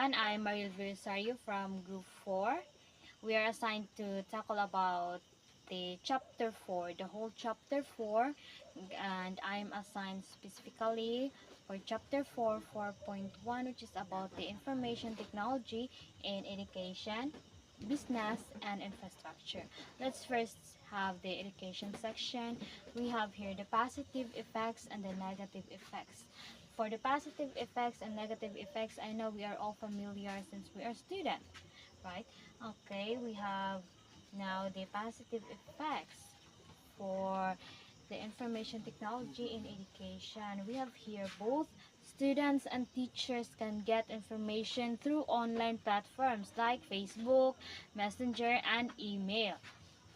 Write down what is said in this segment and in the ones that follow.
everyone. I'm Mariel Versario from Group 4. We are assigned to tackle about the Chapter 4, the whole Chapter 4, and I'm assigned specifically for Chapter 4, 4.1, which is about the information technology in education, business, and infrastructure. Let's first have the education section. We have here the positive effects and the negative effects. For the positive effects and negative effects, I know we are all familiar since we are students, right? Okay, we have now the positive effects for the information technology in education. We have here both students and teachers can get information through online platforms like Facebook, Messenger, and email.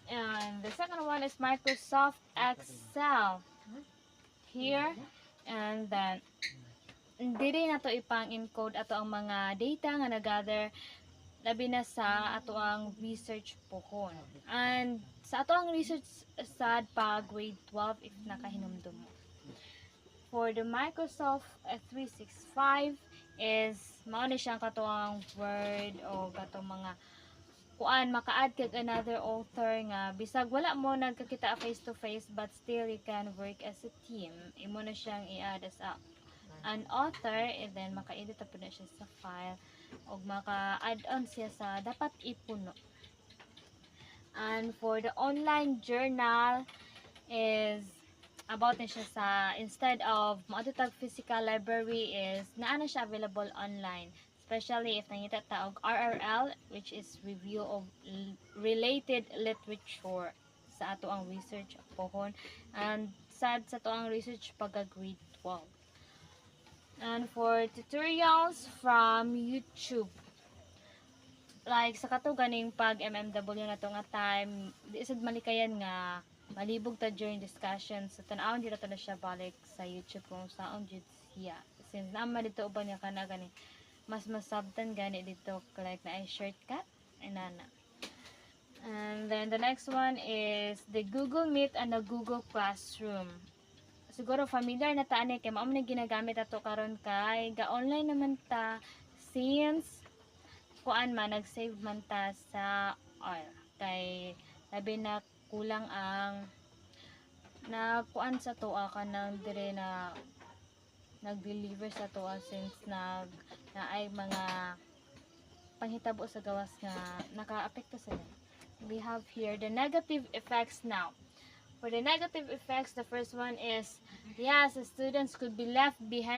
And the second one is Microsoft Excel here. And then dili na to ipang encode ato ang mga data nga nagather labi na sa ato ang research pohon. And sa ato ang research sad pa grade 12 if nakahinumdum mo. For the Microsoft 365 is mao ni siyang katuang word o katong mga kuan maka-add kag another author nga bisag wala mo nagkakita face to face but still you can work as a team. Imo na siyang i-add as an author and then maka-edit po na siya sa file o maka-add on siya sa dapat ipuno. And for the online journal is about na siya sa instead of maadutag physical library is naa na siya available online, especially if nangita ta og RRL, which is review of related literature sa ato ang research pohon, and sad sa ato ang research pagka grade 12. And for tutorials from YouTube, like sa kato ganing pag MMW na to nga time, di sad malikayan nga malibog ta during discussion, so tan-awon dito na siya balik sa YouTube kung saan jud siya. Since naman dito uban nga kana gani mas masabtan gani dito like na ay shortcut inana. And then the next one is the Google Meet and the Google Classroom. Siguro familiar na ta ani kay mao man ginagamit ato karon kay ga-online naman ta since kuan man nag-save man ta sa oil kay labi na kulang ang kuan sa toa kanang dire na nag-deliver sa toa since na ay mga panghitabo sa gawas nga naka-apekto sila. We have here the negative effects now. For the negative effects, the first one is yes, the students could be left behind